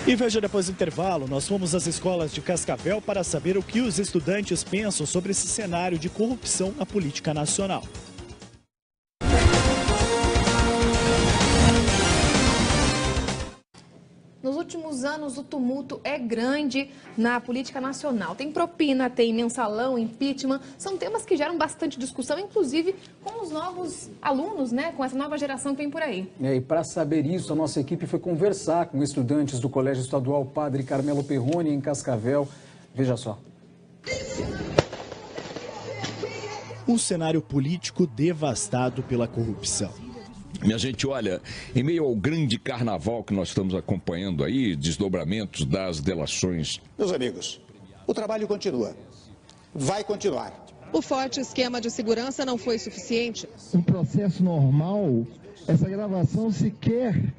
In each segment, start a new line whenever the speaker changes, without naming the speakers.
E veja, depois do intervalo, nós fomos às escolas de Cascavel para saber o que os estudantes pensam sobre esse cenário de corrupção na política nacional.
Nos últimos anos, o tumulto é grande na política nacional. Tem propina, tem mensalão, impeachment. São temas que geram bastante discussão, inclusive com os novos alunos, né? Com essa nova geração que vem por aí.
E para saber isso, a nossa equipe foi conversar com estudantes do Colégio Estadual Padre Carmelo Perrone, em Cascavel. Veja só.
Um cenário político devastado pela corrupção.
Minha gente, olha, em meio ao grande carnaval que nós estamos acompanhando aí, desdobramentos das delações.
Meus amigos, o trabalho continua. Vai continuar.
O forte esquema de segurança não foi suficiente.
Um processo normal, essa gravação sequer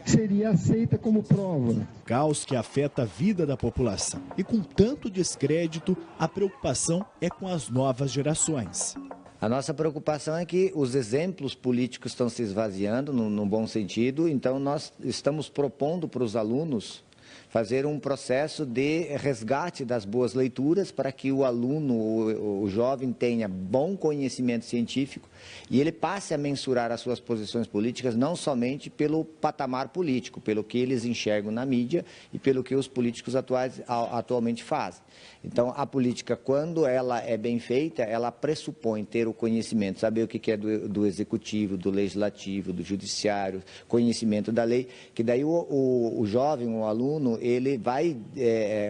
seria aceita como prova.
Caos que afeta a vida da população. E com tanto descrédito, a preocupação é com as novas gerações.
A nossa preocupação é que os exemplos políticos estão se esvaziando, no bom sentido, então nós estamos propondo para os alunos fazer um processo de resgate das boas leituras para que o aluno, o jovem, tenha bom conhecimento científico e ele passe a mensurar as suas posições políticas não somente pelo patamar político, pelo que eles enxergam na mídia e pelo que os políticos atualmente fazem. Então, a política, quando ela é bem feita, ela pressupõe ter o conhecimento, saber o que é do executivo, do legislativo, do judiciário, conhecimento da lei, que daí o jovem, o aluno, ele vai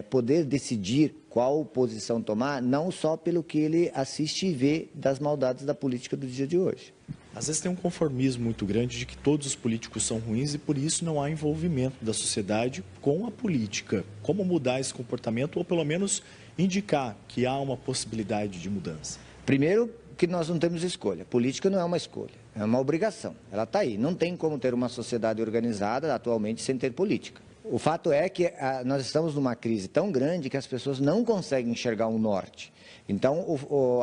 poder decidir qual posição tomar, não só pelo que ele assiste e vê das maldades da política do dia de hoje.
Às vezes tem um conformismo muito grande de que todos os políticos são ruins e por isso não há envolvimento da sociedade com a política. Como mudar esse comportamento ou pelo menos indicar que há uma possibilidade de mudança?
Primeiro, que nós não temos escolha. Política não é uma escolha, é uma obrigação. Ela está aí. Não tem como ter uma sociedade organizada atualmente sem ter política. O fato é que nós estamos numa crise tão grande que as pessoas não conseguem enxergar um norte. Então,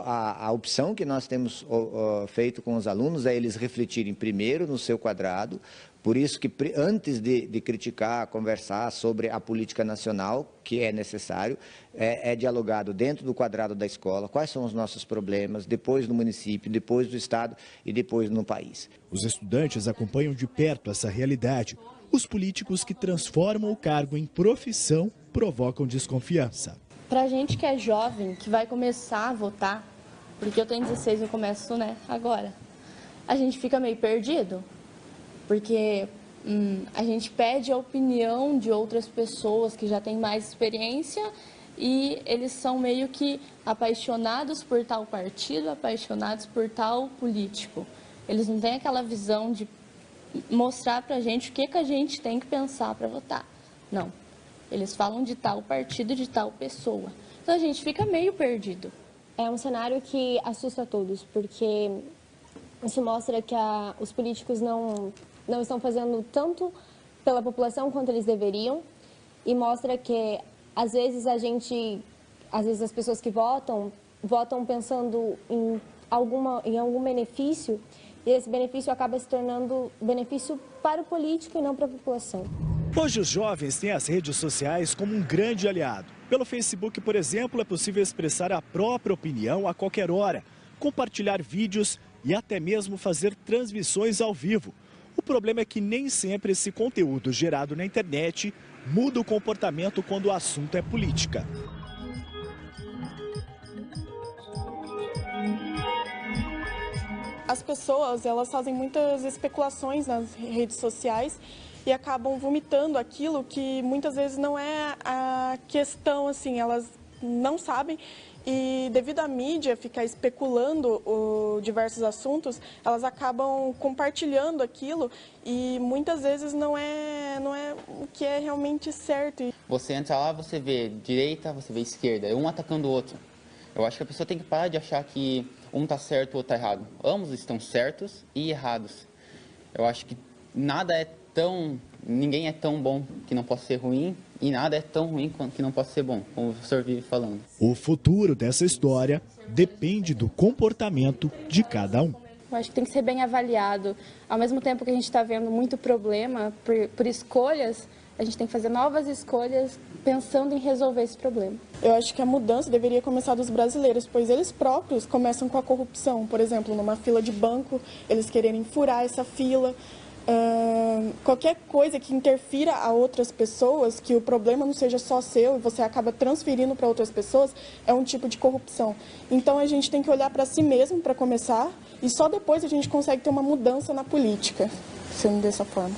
a opção que nós temos feito com os alunos é eles refletirem primeiro no seu quadrado. Por isso que antes de criticar, conversar sobre a política nacional, que é necessário, é dialogado dentro do quadrado da escola, quais são os nossos problemas, depois no município, depois do estado e depois no país.
Os estudantes acompanham de perto essa realidade. Os políticos que transformam o cargo em profissão provocam desconfiança.
Pra gente que é jovem, que vai começar a votar, porque eu tenho 16 e eu começo, agora, a gente fica meio perdido, porque a gente pede a opinião de outras pessoas que já têm mais experiência e eles são meio que apaixonados por tal partido, apaixonados por tal político. Eles não têm aquela visão de mostrar pra gente o que a gente tem que pensar para votar. Não. Eles falam de tal partido, de tal pessoa. Então a gente fica meio perdido.
É um cenário que assusta a todos, porque isso mostra que os políticos não estão fazendo tanto pela população quanto eles deveriam e mostra que às vezes as pessoas que votam pensando em algum benefício e esse benefício acaba se tornando benefício para o político e não para a população.
Hoje os jovens têm as redes sociais como um grande aliado. Pelo Facebook, por exemplo, é possível expressar a própria opinião a qualquer hora, compartilhar vídeos e até mesmo fazer transmissões ao vivo. O problema é que nem sempre esse conteúdo gerado na internet muda o comportamento quando o assunto é política.
As pessoas, elas fazem muitas especulações nas redes sociais e acabam vomitando aquilo que muitas vezes não é a questão, assim, elas não sabem e devido à mídia ficar especulando diversos assuntos, elas acabam compartilhando aquilo e muitas vezes não é o que é realmente certo.
Você entra lá, você vê direita, você vê esquerda, um atacando o outro. Eu acho que a pessoa tem que parar de achar que um está certo ou está errado. Ambos estão certos e errados. Eu acho que ninguém é tão bom que não possa ser ruim e nada é tão ruim que não possa ser bom, como o professor vive falando.
O futuro dessa história depende do comportamento de cada um.
Eu acho que tem que ser bem avaliado. Ao mesmo tempo que a gente está vendo muito problema por escolhas, a gente tem que fazer novas escolhas pensando em resolver esse problema.
Eu acho que a mudança deveria começar dos brasileiros, pois eles próprios começam com a corrupção. Por exemplo, numa fila de banco, eles quererem furar essa fila. Qualquer coisa que interfira a outras pessoas, que o problema não seja só seu e você acaba transferindo para outras pessoas, é um tipo de corrupção. Então a gente tem que olhar para si mesmo para começar e só depois a gente consegue ter uma mudança na política, sendo dessa forma.